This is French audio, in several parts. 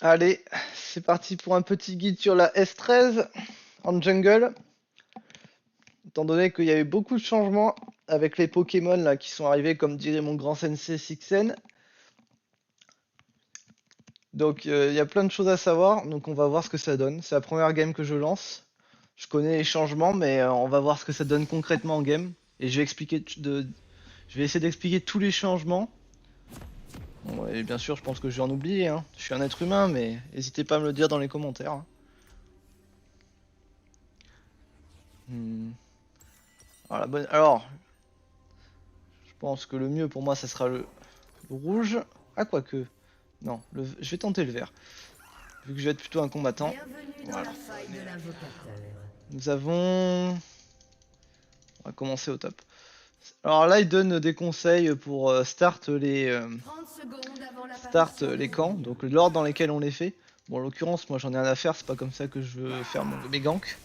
Allez, c'est parti pour un petit guide sur la S13 en jungle. Étant donné qu'il y a eu beaucoup de changements avec les Pokémon là qui sont arrivés, comme dirait mon grand sensei Sixen. Donc il y a plein de choses à savoir, donc on va voir ce que ça donne. C'est la première game que je lance. Je connais les changements, mais on va voir ce que ça donne concrètement en game. Et je vais essayer d'expliquer tous les changements. Bon, et bien sûr, je pense que je vais en oublier, hein. Je suis un être humain, mais n'hésitez pas à me le dire dans les commentaires, hein. Hmm. Alors, je pense que le mieux pour moi, ça sera le rouge. Ah, quoique. Non, je vais tenter le vert. Vu que je vais être plutôt un combattant. Bienvenue dans Voilà. la faille de l'invocateur. Nous avons... On va commencer au top. Alors là, il donne des conseils pour Trente secondes avant start l'apparition les des camps, ennemis. donc l'ordre dans lesquels on les fait. Bon, en l'occurrence, moi j'en ai rien à faire, c'est pas comme ça que je veux faire mes ganks.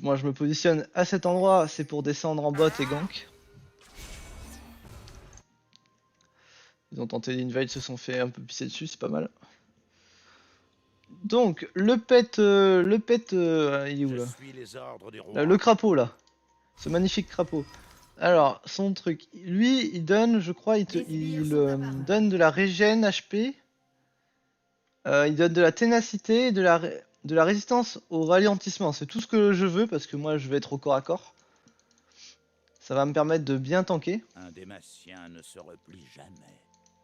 Moi je me positionne à cet endroit, c'est pour descendre en bot et gank. Ils ont tenté l'invade, se sont fait un peu pisser dessus, c'est pas mal. Donc, il est où Je là? suis les ordres du Le roi. crapaud là, ce magnifique crapaud. Alors, son truc, lui, il donne, je crois, Les sbires il sont apparus. donne de la régène HP, il donne de la ténacité et de la résistance au ralentissement. C'est tout ce que je veux parce que moi je vais être au corps à corps. Ça va me permettre de bien tanker. Un dématien ne se replie jamais.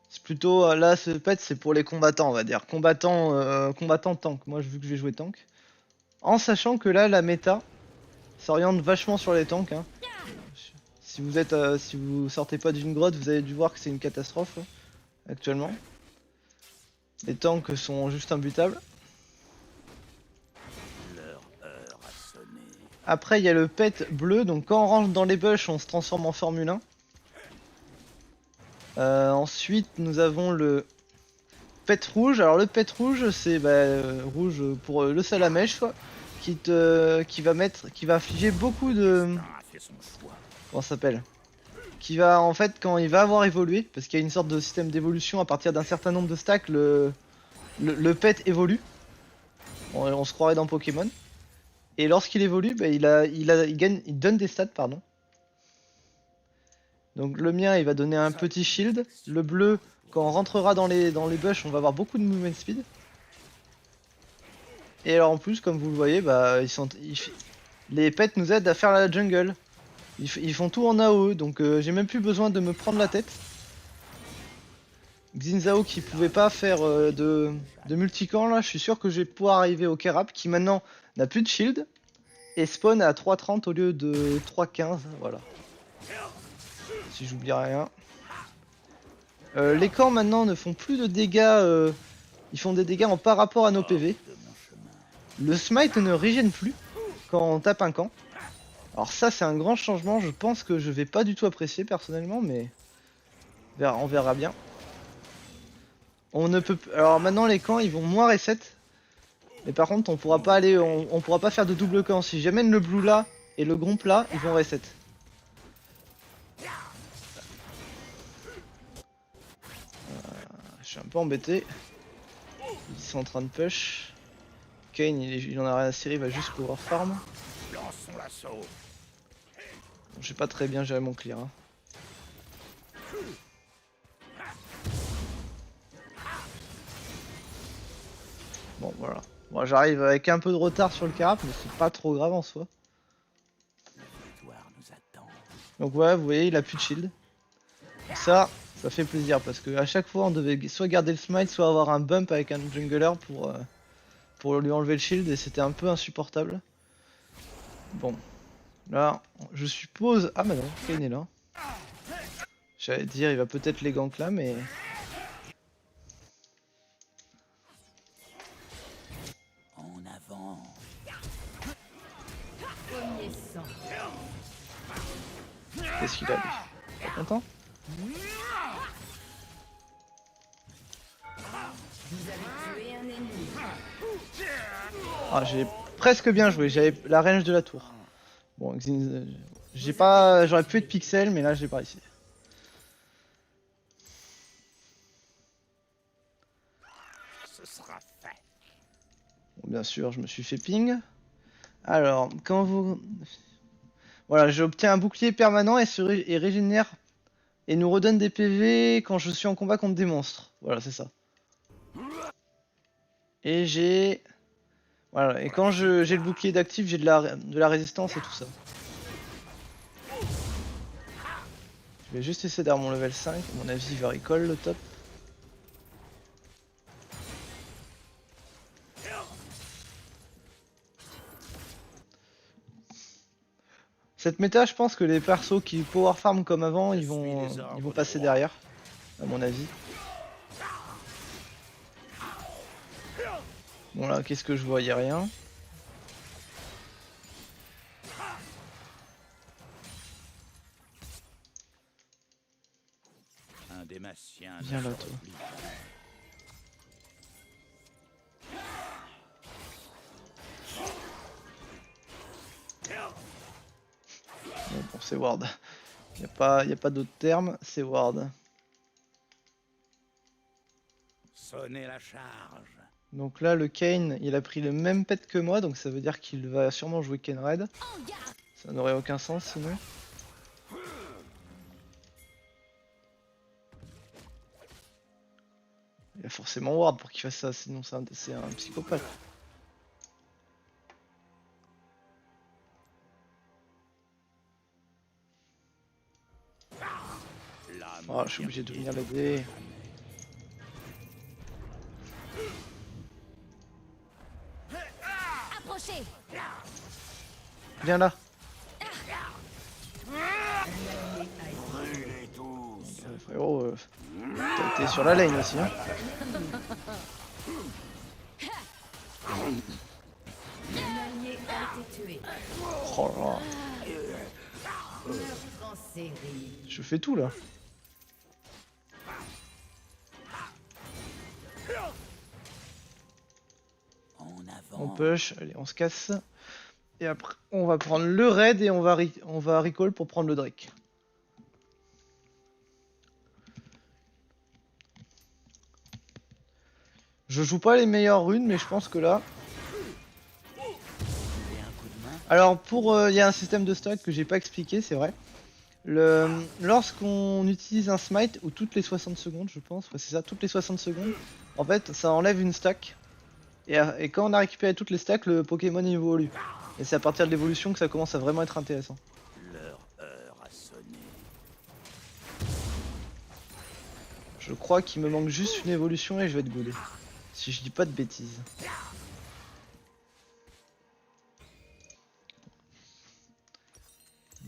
C'est plutôt, là, ce pet, c'est pour les combattants, on va dire. Combattant tank. Moi, vu que je vais jouer tank. En sachant que là, la méta s'oriente vachement sur les tanks, hein. Si vous sortez pas d'une grotte, vous avez dû voir que c'est une catastrophe actuellement. Les tanks sont juste imbutables. Leur heure a sonné. Après, il y a le pet bleu. Donc, quand on rentre dans les bush, on se transforme en Formule 1. Ensuite, nous avons le pet rouge. Alors, le pet rouge, c'est rouge pour le salamèche, quoi, qui va affliger beaucoup de. Chacun a fait son choix. Comment ça s'appelle? Qui va, en fait, quand il va avoir évolué, parce qu'il y a une sorte de système d'évolution à partir d'un certain nombre de stacks, le pet évolue. On se croirait dans Pokémon. Et lorsqu'il évolue, bah, il donne des stats, pardon. Donc le mien, il va donner un petit shield. Le bleu, quand on rentrera dans les bush, on va avoir beaucoup de movement speed. Et alors en plus, comme vous le voyez, bah, les pets nous aident à faire la jungle. Ils font tout en AOE, donc j'ai même plus besoin de me prendre la tête. Xinzao qui pouvait pas faire de multicamp là, je suis sûr que je vais pouvoir arriver au Kerap qui maintenant n'a plus de shield et spawn à 3,30 au lieu de 3,15, voilà. Si j'oublie rien. Les camps maintenant ne font plus de dégâts, ils font des dégâts en par rapport à nos Hors PV. de mon chemin. Le smite ne régène plus quand on tape un camp. Alors ça c'est un grand changement, je pense que je vais pas du tout apprécier personnellement, mais on verra bien. On ne peut alors maintenant les camps ils vont moins reset, mais par contre on pourra pas aller, on pourra pas faire de double camp. Si j'amène le blue là et le gromp là, ils vont reset. Je suis un peu embêté. Ils sont en train de push. Kane il en a rien à cirer, il va juste pouvoir farm. Lançons l'assaut. Bon, j'ai pas très bien géré mon clear, hein. Bon voilà. Bon, j'arrive avec un peu de retard sur le carap, mais c'est pas trop grave en soi. La victoire nous attend. Donc ouais, vous voyez, il a plus de shield. Ça fait plaisir parce que à chaque fois on devait soit garder le smite, soit avoir un bump avec un jungler pour lui enlever le shield et c'était un peu insupportable. Bon, là, je suppose... Ah bah non, Kane est là. J'allais dire, il va peut-être les gank là, mais... En avant. Premier sang. Qu'est-ce qu'il a lui? Pas content? Vous avez tué un ennemi. Ah, j'ai presque bien joué, j'avais la range de la tour. Bon, j'ai pas... J'aurais pu être pixel, mais là j'ai pas réussi. ce sera fait. Bon, bien sûr, je me suis fait ping. Alors, quand vous... Voilà, j'obtiens un bouclier permanent et régénère et nous redonne des PV quand je suis en combat contre des monstres. Voilà, c'est ça. Et j'ai... Voilà, et quand j'ai le bouclier d'actif, j'ai de la résistance et tout ça. Je vais juste essayer d'avoir mon level 5, à mon avis il va recall le top. Cette méta, je pense que les persos qui power farm comme avant, ils vont passer derrière, à mon avis. Bon là, qu'est-ce que je vois? Y'a rien. Un dématien. Viens là, toi. Bon, c'est ward. Y a pas d'autre terme, c'est ward. Sonnez la charge. Donc là, le Kayn, il a pris le même pet que moi, donc ça veut dire qu'il va sûrement jouer Kayn Red. Ça n'aurait aucun sens sinon. Il a forcément ward pour qu'il fasse ça, sinon c'est un psychopathe. Oh, je suis obligé de venir l'aider. Approchez. Viens là. Frérot, t'es sur la lane aussi, hein. Un allié a été tué. Oh là là. Meurtre en série. Je fais tout là. On push, allez, on se casse. Et après, on va prendre le raid et on va recall pour prendre le Drake. Je joue pas les meilleures runes, mais je pense que là... Alors, il y a un système de stack que j'ai pas expliqué, c'est vrai. Lorsqu'on utilise un smite, ou toutes les 60 secondes, je pense, ouais, c'est ça, toutes les 60 secondes, en fait, ça enlève une stack. Et quand on a récupéré toutes les stacks, le Pokémon évolue. Et c'est à partir de l'évolution que ça commence à vraiment être intéressant. Leur heure a sonné. Je crois qu'il me manque juste une évolution et je vais être good. Si je dis pas de bêtises.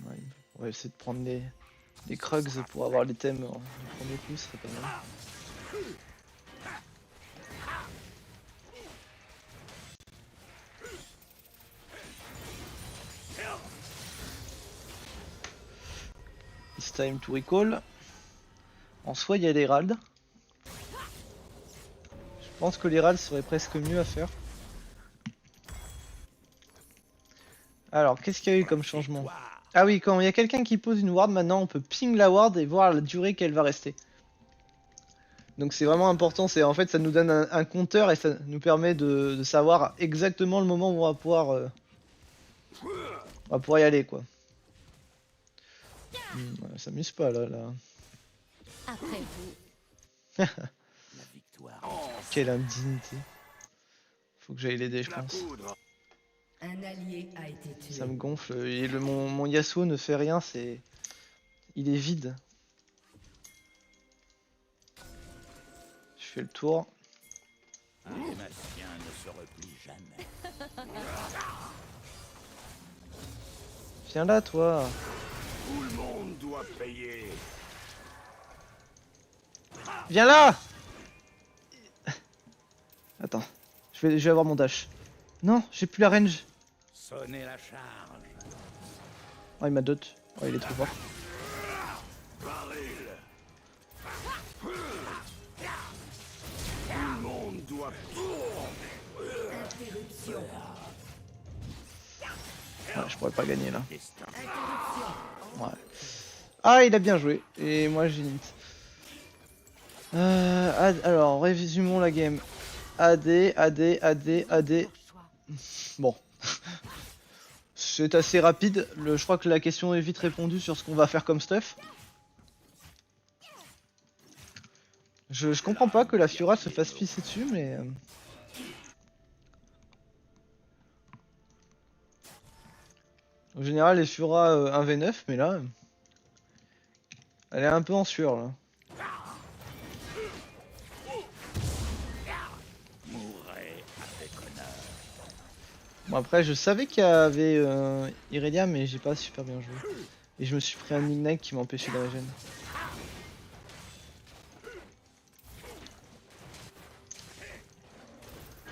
Ouais, on va essayer de prendre les Krugs pour avoir les thèmes du premier coup, ce serait pas mal. It's time to recall. En soi, il y a l'Herald. Je pense que l'Herald serait presque mieux à faire. Alors, qu'est-ce qu'il y a eu comme changement? Ah oui, quand il y a quelqu'un qui pose une ward, maintenant on peut ping la ward et voir la durée qu'elle va rester. Donc c'est vraiment important, en fait ça nous donne un compteur et ça nous permet de savoir exactement le moment où on va pouvoir y aller quoi. Ça s'amuse pas là. Après vous. La victoire. Quelle indignité. Faut que j'aille l'aider je pense. Un allié a été tué. Ça me gonfle, et mon Yasuo ne fait rien, il est vide. Je fais le tour. Un dématien ne se replie jamais. Viens là toi. Tout le monde doit payer. Viens là. Attends, je vais avoir mon dash. Non, j'ai plus la range. Sonnez la charge. Oh il m'a dot. Oh il est trop fort. Tout le monde doit Interruption. Ouais, je pourrais pas gagner là. destin. Ouais. Ah il a bien joué. Et moi j'ai limite. Alors résumons la game. AD, AD, AD, AD. Bon. C'est assez rapide. Je crois que la question est vite répondue sur ce qu'on va faire comme stuff. Je comprends pas que la Fiora se fasse pisser dessus, mais... En général, les Fiora 1v9, mais là... Elle est un peu en sueur, là. Mourrez avec honneur. Bon, après, je savais qu'il y avait Irelia, mais j'ai pas super bien joué. Et je me suis pris un Ignite qui m'empêchait de régène.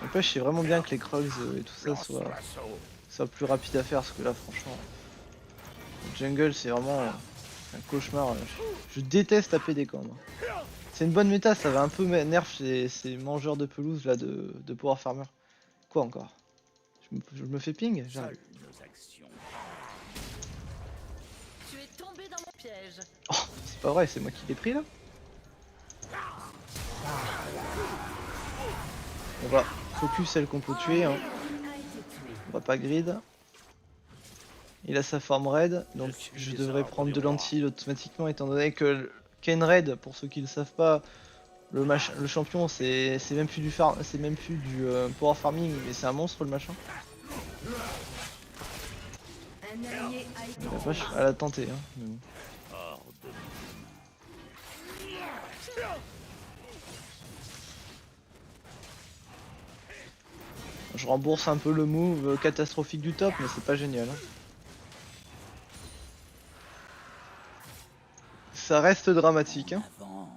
Après, je sais vraiment bien que les Krugs et tout ça soient plus rapides à faire, parce que là, franchement, le jungle, c'est vraiment un cauchemar. Je déteste taper des camps. C'est une bonne méta, ça va un peu nerf ces mangeurs de pelouse là de Power Farmer. Quoi encore? Je me fais ping? J'arrive. Seules nos actions. Tu es tombé dans mon piège. Oh, c'est pas vrai, c'est moi qui l'ai pris là? On va focus celle qu'on peut tuer, hein. On va pas grid. Il a sa forme raid, donc je devrais prendre de l'anti automatiquement étant donné que Ken Raid, pour ceux qui ne le savent pas, le champion c'est même plus du farm, c'est même plus du power farming, mais c'est un monstre le machin. Un allié a été La vache, elle a tenté, hein. Mais bon. Hors de Je rembourse un peu le move catastrophique du top, mais c'est pas génial, hein. Ça reste dramatique, hein. avant.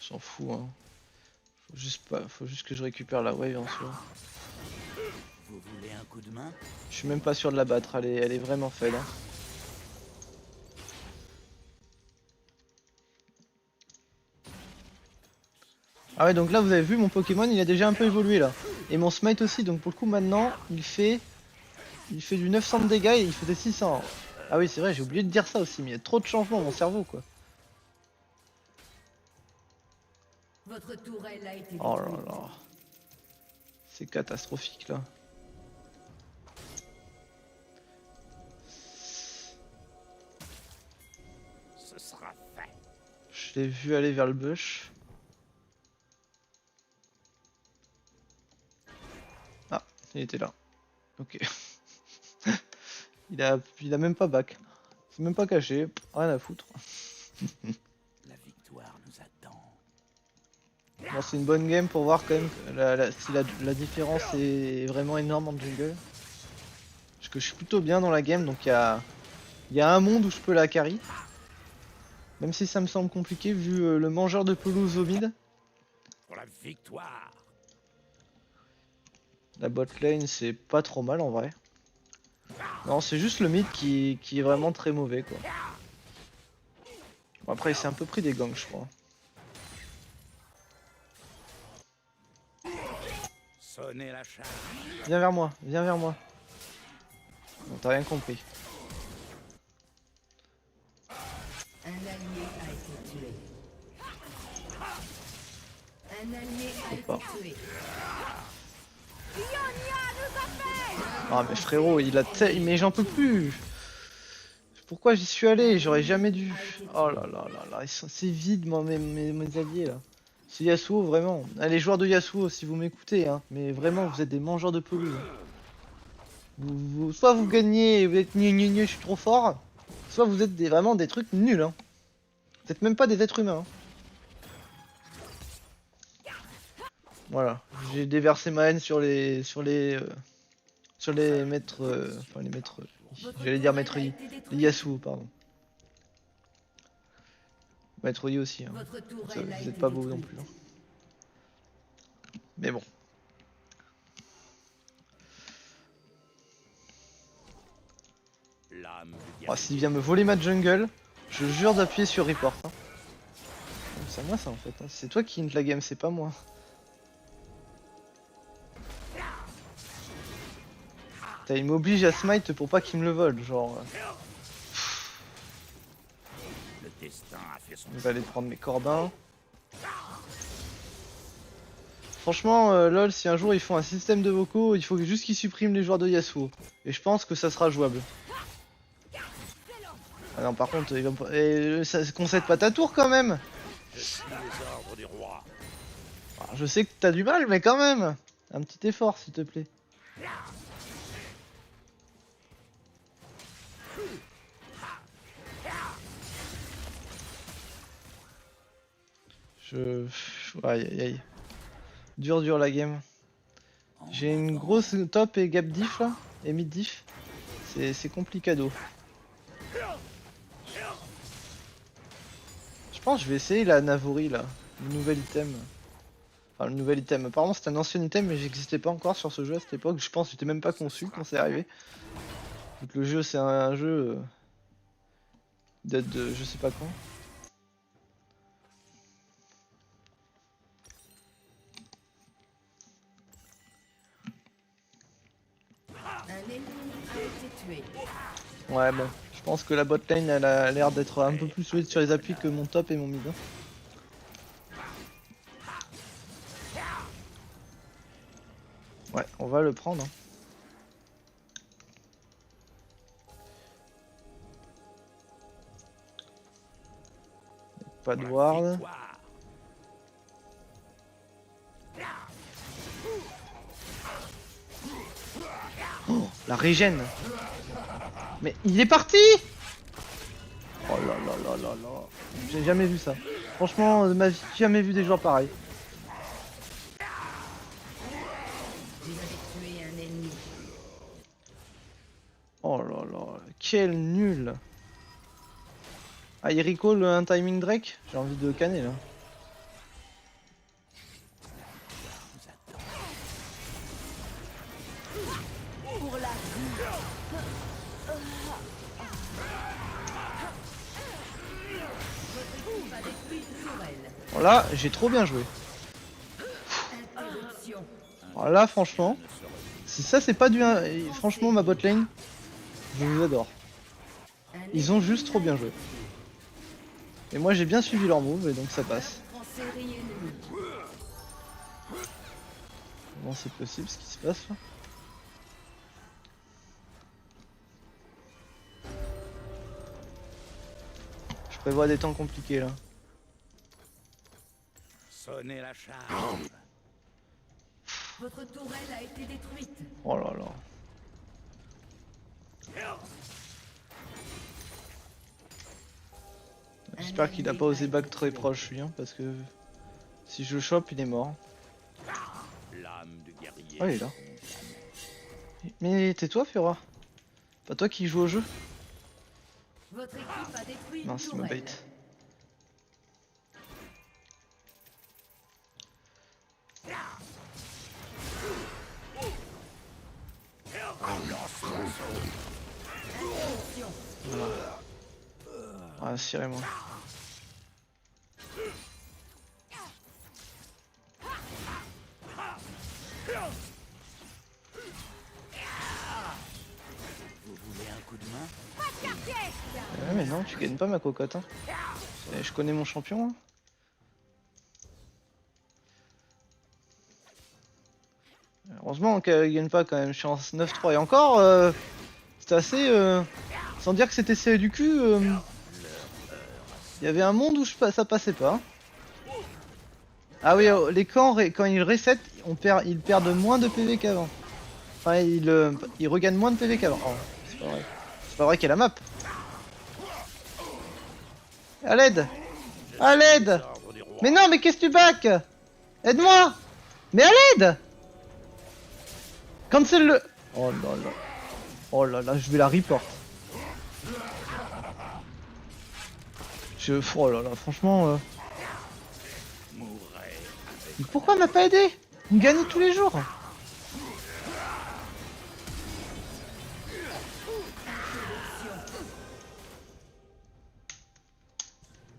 J'en fous, hein. Faut juste que je récupère la wave en soi. Vous voulez un coup de main? Je suis même pas sûr de la battre, elle est vraiment faible, hein. Ah ouais, donc là vous avez vu mon Pokémon, il a déjà un peu évolué là. Et mon Smite aussi, donc pour le coup maintenant il fait du 900 de dégâts et il faisait 600. Ah oui, c'est vrai, j'ai oublié de dire ça aussi, mais il y a trop de changements dans mon cerveau quoi. Votre tourelle a été Oh là détruite. là. C'est catastrophique là. Ce sera fait. Je l'ai vu aller vers le bush. Ah, il était là. Ok. il a même pas back. C'est même pas caché, rien à foutre. La victoire nous attend. Bon, c'est une bonne game pour voir quand même si la différence est vraiment énorme en jungle. Parce que je suis plutôt bien dans la game, donc il y a un monde où je peux la carry. Même si ça me semble compliqué vu le mangeur de pelouse au mid. Pour la victoire. La bot lane c'est pas trop mal en vrai. Non, c'est juste le mid qui est vraiment très mauvais quoi. Bon, après il s'est un peu pris des gangs je crois. Sonnez la charge. Viens vers moi, viens vers moi. Bon, t'as rien compris. Un allié a été tué. Un allié a Faut pas. été tué. Ah mais frérot, mais j'en peux plus. Pourquoi j'y suis allé? J'aurais jamais dû. Oh là là là là, c'est vide moi mes alliés là. C'est Yasuo vraiment. Allez joueurs de Yasuo si vous m'écoutez hein, mais vraiment vous êtes des mangeurs de pelouse. Soit vous gagnez et vous êtes je suis trop fort, soit vous êtes vraiment des trucs nuls hein. Vous êtes même pas des êtres humains. Hein. Voilà, j'ai déversé ma haine sur les maîtres, enfin les maîtres, j'allais dire maître Yi, les Yasuo pardon. Maître Yi aussi, hein. Votre Vous tourelle a êtes été pas beau non détruite. plus. Hein. Mais bon. L'âme du Oh, s'il vient me voler ma jungle, je jure d'appuyer sur report. Hein. C'est à moi ça en fait, hein. C'est toi qui hint la game, c'est pas moi. Putain, il m'oblige à smite pour pas qu'il me le vole, genre. Le destin a fait son Je vais aller prendre mes corbins. Franchement, LOL, si un jour ils font un système de vocaux, il faut juste qu'ils suppriment les joueurs de Yasuo. Et je pense que ça sera jouable. Ah non, par contre, il va pas... ça concède pas ta tour quand même. Je suis les ordres du roi. Alors, je sais que t'as du mal, mais quand même. Un petit effort, s'il te plaît. Aïe aïe aïe. Dur la game. J'ai une grosse top et gap diff là. Et mid diff. C'est complicado. Je pense que je vais essayer la Navori là. Le nouvel item. Enfin le nouvel item. Apparemment c'est un ancien item mais j'existais pas encore sur ce jeu à cette époque. Je pense que j'étais même pas conçu quand c'est arrivé. Donc le jeu c'est un jeu date de je sais pas quand. Un ennemi a été tué. Ouais bon. Je pense que la botlane elle a l'air d'être un peu plus solide sur les appuis que mon top et mon mid. Hein. Ouais, on va le prendre. Hein. Pas de ward. Victoire. Oh, la régène. Mais il est parti. Oh là là là là là. J'ai jamais vu ça. Franchement, de ma vie, j'ai jamais vu des joueurs pareils. Vous avez tué un ennemi. Oh là là, quel nul. Ah, il recall un timing Drake? J'ai envie de canner là. Pour la Bon là, j'ai trop bien joué. Interruption. Alors là, franchement, si ça c'est pas du... Franchement, ma botlane, je vous adore. Ils ont juste trop bien joué. Et moi j'ai bien suivi leur move et donc ça passe. En série ennemie. Comment c'est possible ce qui se passe là? Je prévois des temps compliqués là. Sonnez la charge. Votre tourelle a été détruite. Oh là là. J'espère qu'il a pas osé back très proche lui, hein, parce que si je le chope, il est mort. L'âme du guerrier. Oh, il est là. Mais tais-toi, Fiora. Pas toi qui joue au jeu. Votre équipe a détruit Non, une c'est me tourelle. bait. Ah, cirez-moi. Vous voulez un coup de main? Ouais, mais non, tu gagnes pas ma cocotte. Hein. Je connais mon champion. Hein. Heureusement qu'elle gagne pas quand même. Je suis en 9-3 et encore, c'était assez. Sans dire que c'était serré du cul. Il y avait un monde où ça passait pas. Ah oui, les camps, quand ils reset, ils perdent moins de PV qu'avant. Enfin, ils regagnent moins de PV qu'avant. Oh, c'est pas vrai. C'est pas vrai qu'il y a la map. À l'aide! À l'aide! Ordre du roi. Mais non, mais qu'est-ce que tu back? Aide-moi! Mais à l'aide! Cancel le... Oh là là. Oh là là, je vais la report. Oh là là, franchement... Mourrez avec Mais pourquoi elle m'a pas aidé? On gagne tous les jours.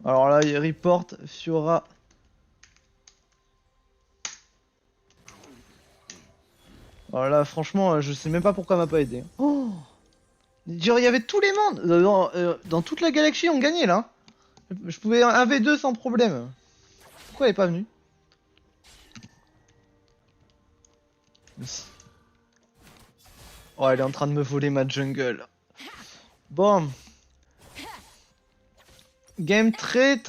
Alors là, il report Fiora. Alors là, franchement, je sais même pas pourquoi elle m'a pas aidé. Oh, genre, il y avait tous les mondes dans toute la galaxie, on gagnait là. Je pouvais 1v2 sans problème. Pourquoi elle est pas venue? Oh, elle est en train de me voler ma jungle. Bon. Game très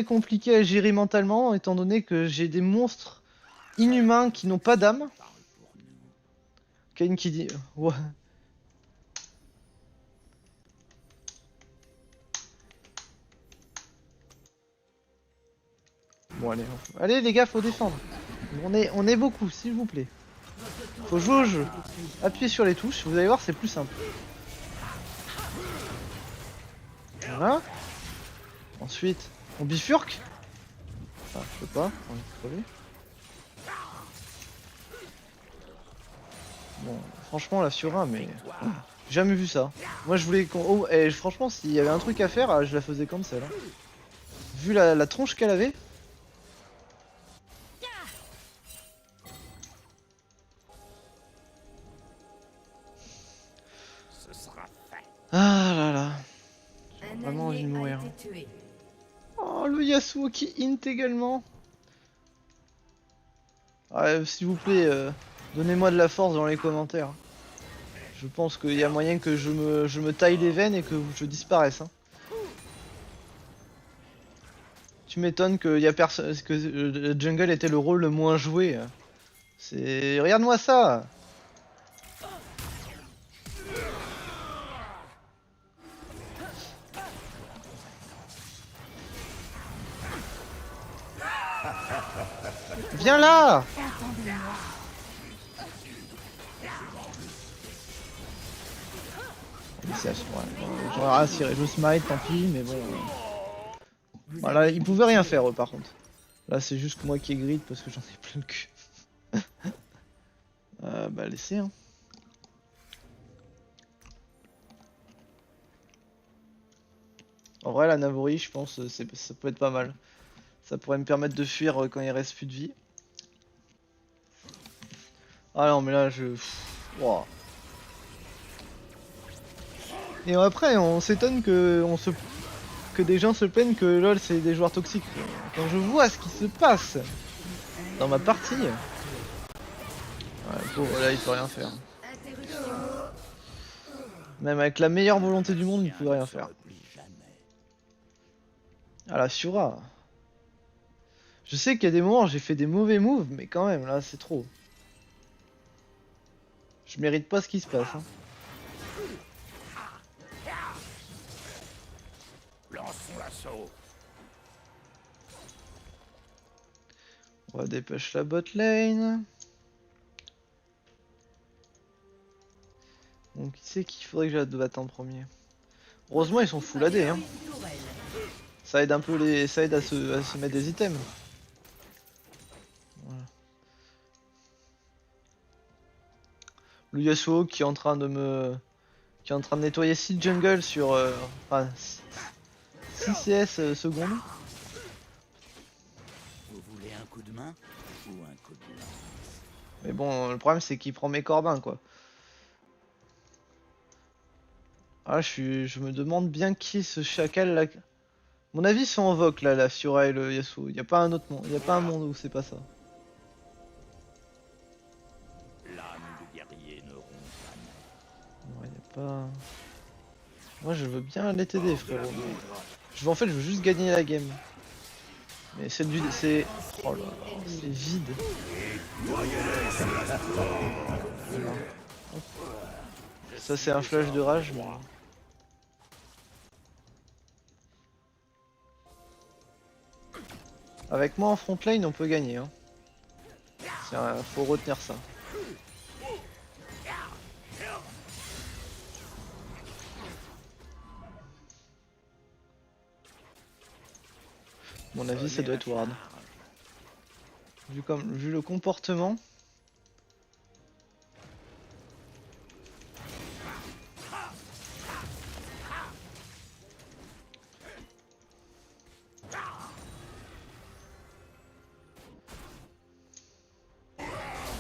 compliqué à gérer mentalement, étant donné que j'ai des monstres inhumains qui n'ont pas d'âme. Kane qui dit... Ouais. Bon allez, allez les gars, faut défendre. On est beaucoup, s'il vous plaît. Faut jouer au jeu. Appuyez sur les touches, vous allez voir, c'est plus simple. Voilà. Ensuite, on bifurque. Enfin, je peux pas, on est crevé. Bon, franchement, la Fiora, mais... J'ai jamais vu ça. Moi, je voulais qu'on... Oh, et franchement, s'il y avait un truc à faire, je la faisais comme celle. Hein. Vu la tronche qu'elle avait... Ce sera fait. Ah là là. J'ai Un vraiment envie de allié a mourir. été tué. Oh, le Yasuo qui int également. Ouais, s'il vous plaît, donnez-moi de la force dans les commentaires. Je pense qu'il y a moyen que je me taille les veines et que je disparaisse. Hein. Tu m'étonnes que y a personne, que Jungle était le rôle le moins joué. C'est, regarde-moi ça. Viens là. J'aurais rien tiré, je smite, tant pis, mais bon. Voilà, ils pouvaient rien faire eux par contre. Là c'est juste que moi qui ai grid parce que j'en ai plein le cul. Bah laissez hein. En vrai la Navori je pense ça peut être pas mal. Ça pourrait me permettre de fuir quand il reste plus de vie. Ah non mais là je... Wow. Et après on s'étonne que des gens se plaignent que LoL c'est des joueurs toxiques. Quand je vois ce qui se passe dans ma partie... Ouais bon là il peut rien faire. Même avec la meilleure volonté du monde il pouvait rien faire. Ah la Fiora. Je sais qu'il y a des moments où j'ai fait des mauvais moves mais quand même là c'est trop. Je mérite pas ce qui se passe. Hein. Lançons l'assaut. On va dépêcher la bot lane. Donc qui c'est qu'il faudrait que je batte en premier? Heureusement ils sont full AD hein. Ça aide un peu les. Ça aide à se mettre des items. Voilà. Le Yasuo qui est en train de me. Qui est en train de nettoyer 6 jungle sur. Enfin 6 CS secondes. Vous voulez un coup de main ou un coup de lance? Mais bon le problème c'est qu'il prend mes corbins quoi. Ah je me demande bien qui est ce chacal là. Mon avis sont en vogue là la Fiora et le Yasuo. Y a pas un autre monde. Y a pas un monde où c'est pas ça. L'âme du guerrier ne rompt jamais. Ouais, y a pas. Moi je veux bien aller t'aider frérot. Mais... en fait je veux juste gagner la game. Mais c'est du. C'est. Oh là là, c'est vide. Ça c'est un flash de rage mais. Avec moi en front lane on peut gagner hein. Faut retenir ça. Mon avis ça doit être Ward. Vu le comportement.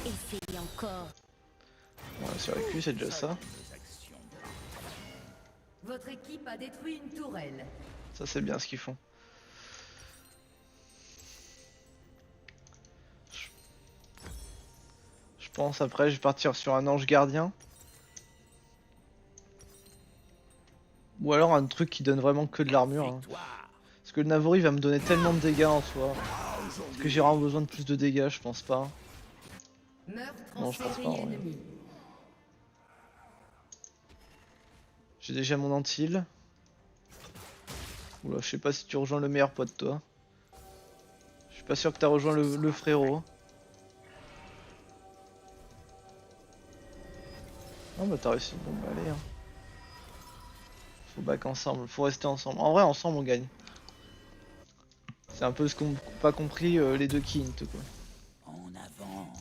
Essayez encore. sur la cul, c'est déjà ça. Nos actions. Votre équipe a détruit une tourelle. Ça c'est bien ce qu'ils font. Je pense après je vais partir sur un ange gardien. Ou alors un truc qui donne vraiment que de l'armure. Hein. Victoire. Parce que le Navori va me donner tellement de dégâts en soi. Est-ce que j'aurai besoin de plus de dégâts? Je pense pas. Meurtre Non, en je pense série pas, ouais. ennemie. J'ai déjà mon antil. Oula, je sais pas si tu rejoins le meilleur pote toi. Je suis pas sûr que t'as rejoint le frérot. Non bah t'as réussi, bon bah allez hein. Faut back ensemble, faut rester ensemble. En vrai ensemble on gagne. C'est un peu ce qu'ont pas compris les deux Kint quoi. En avant.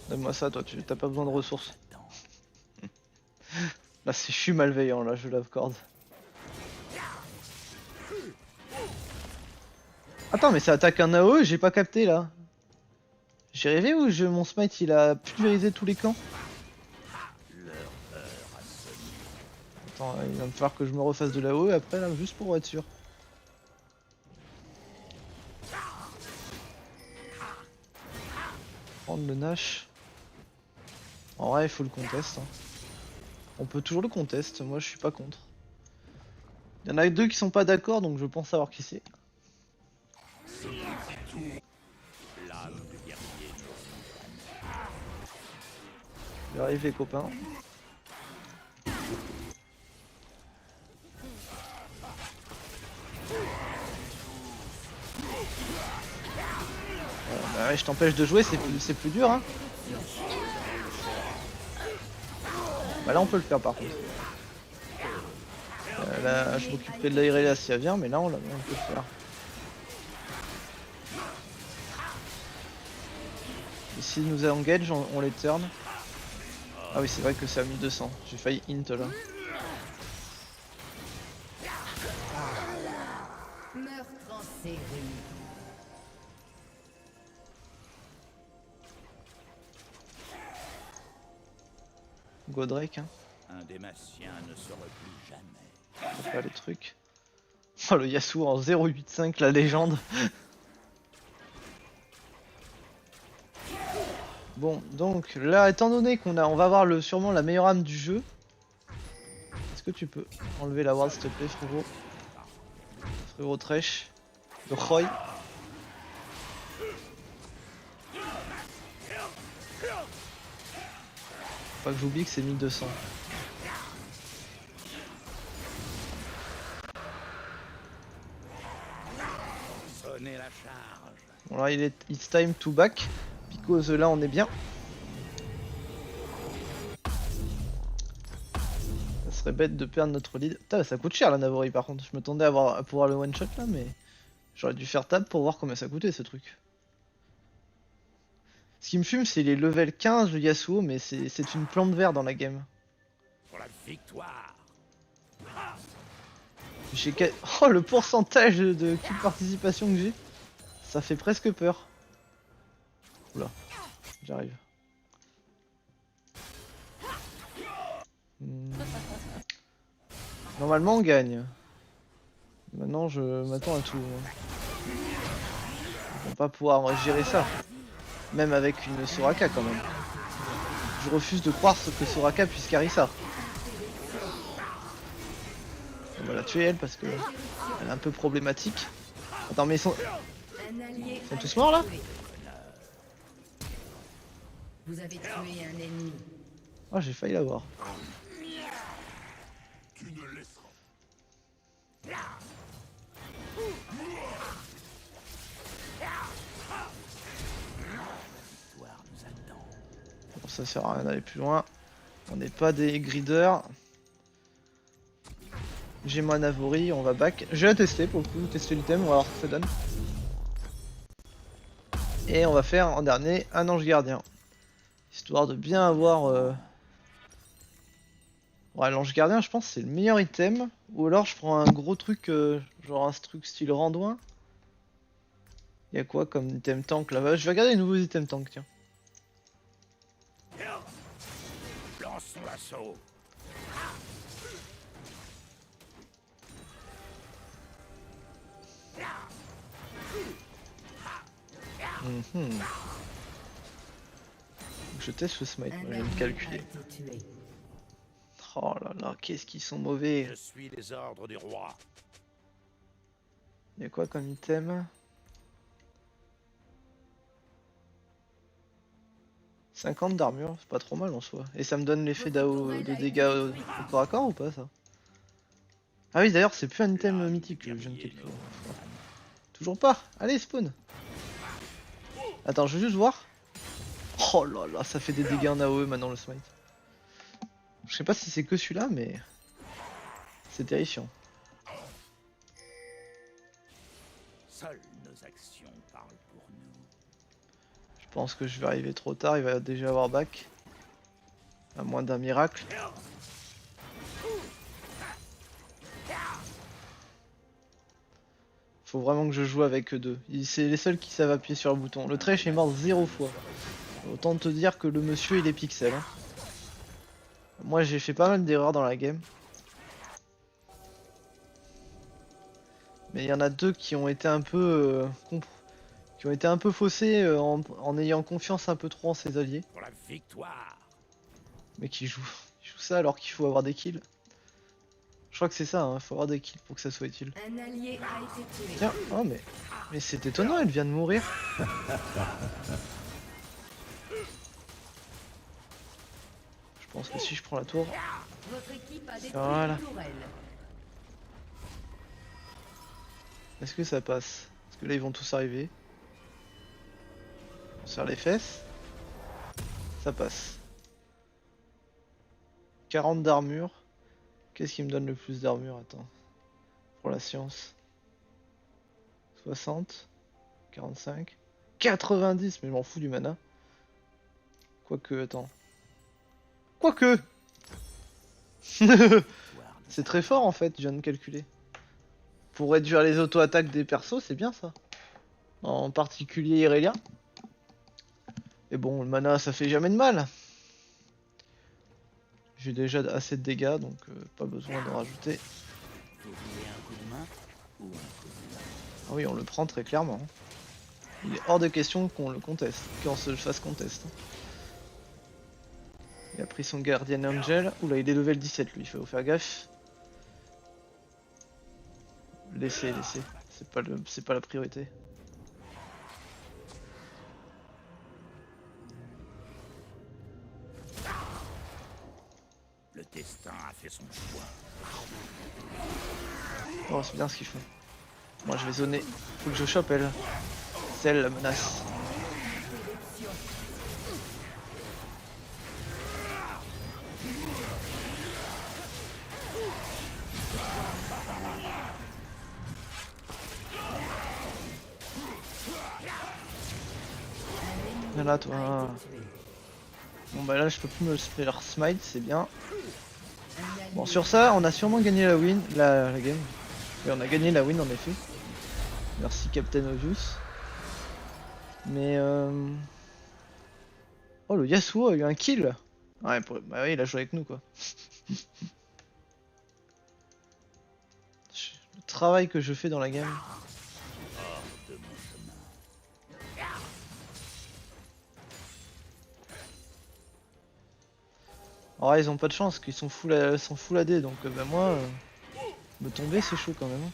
Donne-moi ça toi, tu t'as pas besoin de ressources. Attends. Là je suis malveillant là, je l'accorde. Attends mais ça attaque un AOE, j'ai pas capté là. J'ai rêvé ou mon smite il a pulvérisé tous les camps? Attends, il va me falloir que je me refasse de l'AOE après là, juste pour être sûr. Prendre le Nash. En vrai il faut le contest. Hein. On peut toujours le contest, moi je suis pas contre. Il y en a deux qui sont pas d'accord donc je pense savoir qui c'est. L'âme du guerrier. J'arrive les copains. Bah ouais, je t'empêche de jouer, c'est plus dur hein. Bah là on peut le faire par contre. Là je m'occuperai de l'Aérélia si elle vient, mais là on peut le faire. Et s'il nous engage, on les turn. Ah oui c'est vrai que c'est à 1200, j'ai failli int là. Meurtre en série. Godrek hein, Un Dématien ne se replie jamais. faut pas les trucs. Oh le Yasuo en 0.85 la légende. Bon donc là étant donné on va avoir sûrement la meilleure âme du jeu. Est-ce que tu peux enlever la ward s'il te plaît frérot? Frérot Tresh. Le Roy. Faut pas que j'oublie que c'est 1200. Sonnez la charge. Bon là it's time to back. Because là on est bien. Ça serait bête de perdre notre lead. Putain ça coûte cher la Navori par contre. Je m'attendais à pouvoir le one shot là mais j'aurais dû faire tab pour voir combien ça coûtait ce truc. Ce qui me fume c'est les level 15 de Yasuo mais c'est une plante verte dans la game. Pour la victoire. Oh le pourcentage de kill participation que j'ai. Ça fait presque peur. Oula, j'arrive. Normalement on gagne. Maintenant je m'attends à tout. On va pas pouvoir gérer ça. Même avec une Soraka quand même. Je refuse de croire que Soraka puisse carry ça. On va la tuer elle parce que elle est un peu problématique. Attends mais ils sont tous morts là? Vous avez tué un ennemi. Oh j'ai failli l'avoir. Bon, ça sert à rien d'aller plus loin. On n'est pas des griders. J'ai mon Navori, on va back. Je vais la tester pour le coup, tester l'item, on va voir ce que ça donne. Et on va faire en dernier un ange gardien. Histoire de bien avoir Ouais, l'ange gardien, je pense que c'est le meilleur item. Ou alors je prends un gros truc, genre un truc style randouin. Y'a quoi comme item tank là-bas? Je vais regarder les nouveaux items tank, tiens. Lançons l'assaut. Mhm. Je teste le smite, Un moi, je viens de allié calculer. a été tué. Oh là là, qu'est-ce qu'ils sont mauvais. Je suis les ordres du roi. Y'a quoi comme item? 50 d'armure, c'est pas trop mal en soi. Et ça me donne l'effet de dégâts au corps à corps ou pas ça? Ah oui d'ailleurs c'est plus un item L'âme du mythique que je viens de guerrier calculer. ne- Toujours pas. Allez spawn. Attends je veux juste voir. Oh là là ça fait des dégâts en AOE maintenant le smite. Je sais pas si c'est que celui-là mais c'est terrifiant. Seules nos actions parlent pour nous. Je pense que je vais arriver trop tard, il va déjà avoir back. À moins d'un miracle. Faut vraiment que je joue avec eux deux. C'est les seuls qui savent appuyer sur le bouton. Le Thresh est mort 0 fois. Autant te dire que le monsieur il est pixel. Hein. Moi j'ai fait pas mal d'erreurs dans la game. Mais il y en a deux qui ont été un peu qui ont été un peu faussés en ayant confiance un peu trop en ses alliés. Pour la victoire. Mais ils jouent ça alors qu'il faut avoir des kills. Je crois que c'est ça, hein, faut avoir des kills pour que ça soit utile. Un allié a été tué. Tiens, oh mais c'est étonnant, elle vient de mourir. Je pense que si je prends la tour, Votre équipe a détruit voilà. une tourelle. Est-ce que ça passe? Parce que là ils vont tous arriver. On se serre les fesses. Ça passe. 40 d'armure. Qu'est-ce qui me donne le plus d'armure? Attends. Pour la science. 60. 45. 90, mais je m'en fous du mana. Quoique, attends. Quoique c'est très fort en fait, je viens de calculer. Pour réduire les auto-attaques des persos, c'est bien ça. En particulier Irelia. Et bon, le mana ça fait jamais de mal. J'ai déjà assez de dégâts donc pas besoin d'en rajouter. Vous voulez un coup de main ou un coup de main? Ah oui, on le prend très clairement. Il est hors de question qu'on le conteste, qu'on se le fasse conteste. Il a pris son Guardian Angel. Oula, il est level 17 lui, il faut faire gaffe. Laissez, c'est pas la priorité. Le destin a fait son choix. Oh, c'est bien ce qu'ils font. Moi je vais zoner. Faut que je chope elle. C'est elle la menace. Viens là toi. Bon bah là je peux plus me faire smite, c'est bien. Bon sur ça on a sûrement gagné la win, la game. Et on a gagné la win en effet. Merci Captain Obvious. Mais oh le Yasuo a eu un kill. Ouais bah oui il a joué avec nous quoi. Le travail que je fais dans la game. Hors de mon chemin. Alors ils ont pas de chance, qu'ils sont full AD donc bah moi me tomber c'est chaud quand même. Hein.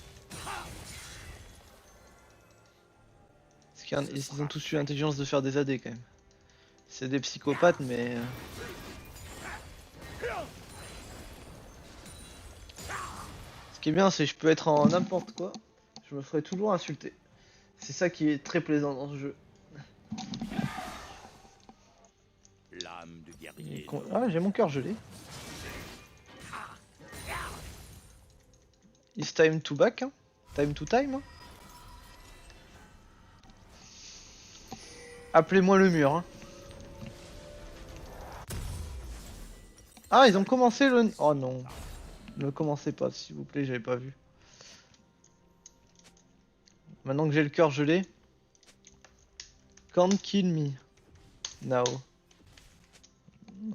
Parce qu'ils ont tous eu l'intelligence de faire des AD quand même. C'est des psychopathes mais... Ce qui est bien c'est que je peux être en n'importe quoi. Je me ferai toujours insulter. C'est ça qui est très plaisant dans ce jeu. L'âme du guerrier. Ah j'ai mon cœur gelé. It's time to back. Hein. Time to time. Hein. Appelez-moi le mur. Hein. Ah, ils ont commencé le... Oh non. Ne commencez pas, s'il vous plaît, j'avais pas vu. Maintenant que j'ai le cœur gelé. Can't kill me. Now.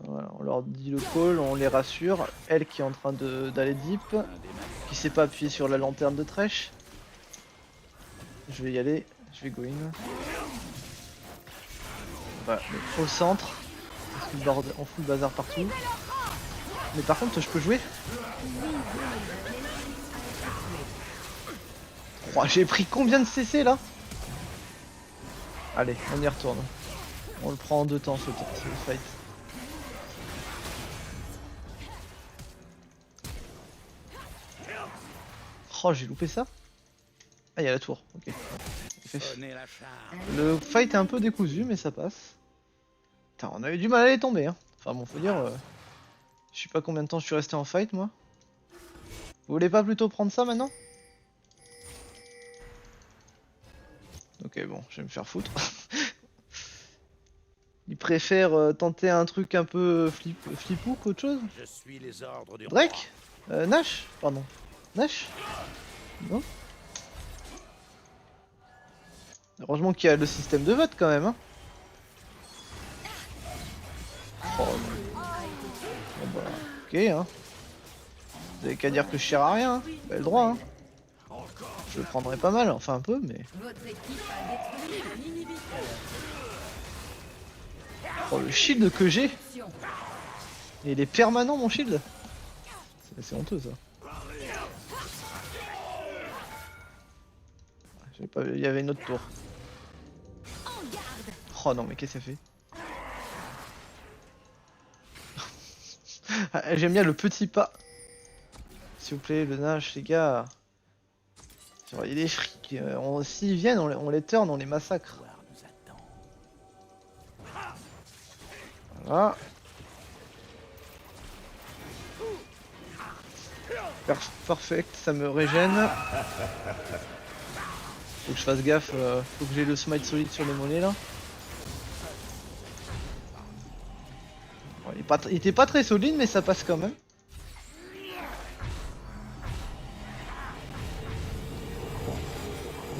Voilà, on leur dit le call, on les rassure. Elle qui est en train d'aller deep. Qui sait pas appuyer sur la lanterne de Thresh. Je vais y aller, je vais go in. Voilà, au centre. On fout le bazar partout. Mais par contre, je peux jouer. Oh, j'ai pris combien de CC là? Allez, on y retourne. On le prend en 2 temps ce fight. Oh, j'ai loupé ça? Ah, il y a la tour, ok. Sonnez la charge. Le fight est un peu décousu, mais ça passe. Putain, on a eu du mal à les tomber, hein. Enfin bon, faut dire... je sais pas combien de temps je suis resté en fight, moi. Vous voulez pas plutôt prendre ça maintenant? Ok, bon, je vais me faire foutre. Il préfère tenter un truc un peu flippou qu'autre chose. Je suis les ordres du Drake Nash pardon. Nash Non. Heureusement qu'il y a le système de vote quand même, hein. Oh, bon bah, ok, hein. Vous avez qu'à dire que je sers à rien, hein. Vous avez le droit, hein. Je le prendrais pas mal, enfin un peu, mais... Votre équipe a détruit l'inhibiteur. Oh, le shield que j'ai. Et il est permanent, mon shield. C'est honteux, ça. Pas... Il y avait une autre tour. Oh non, mais qu'est-ce que ça fait? Ah, j'aime bien le petit pas. S'il vous plaît, le Nash, les gars. Il y a des frics. S'ils viennent, on les turn, on les massacre. Voilà. Perfect, ça me régène. Faut que je fasse gaffe, faut que j'ai le smite solide sur les mollets là. Bon, il était pas très solide, mais ça passe quand même.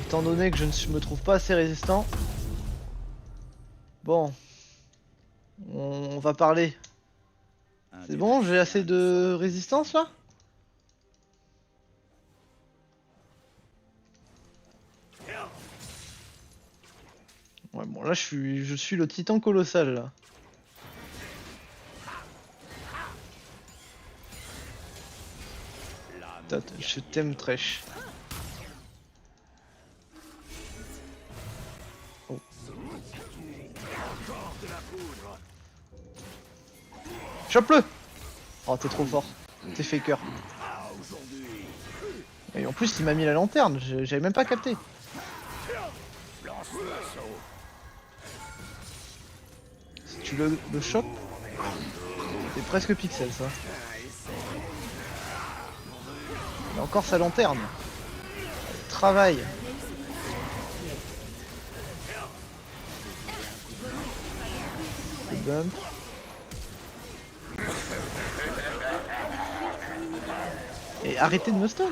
Étant donné que je ne me trouve pas assez résistant. Bon. On va parler. C'est bon, j'ai assez de résistance là? Ouais, bon là je suis le titan colossal là. Je t'aime Thresh. Oh. Chope-le! Oh t'es trop fort. T'es faker. Et en plus il m'a mis la lanterne, j'avais même pas capté. Si tu le chopes, c'est presque pixel ça. Il a encore sa lanterne. Travail. Le bump. Et arrêtez de me stun.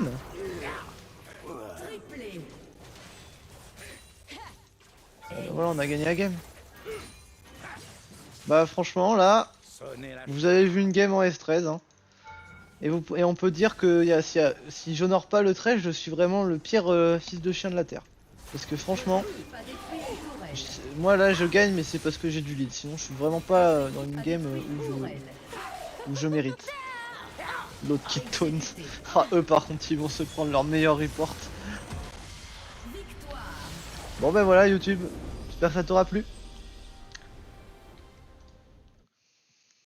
Voilà, on a gagné la game. Bah franchement là, vous avez vu une game en S13 hein. Et on peut dire que si j'honore pas le Thresh, je suis vraiment le pire fils de chien de la terre. Parce que franchement, moi là je gagne mais c'est parce que j'ai du lead. Sinon je suis vraiment pas dans une game où je mérite. L'autre qui taunt. Ah eux par contre ils vont se prendre leur meilleur report. Bon ben voilà YouTube, j'espère que ça t'aura plu.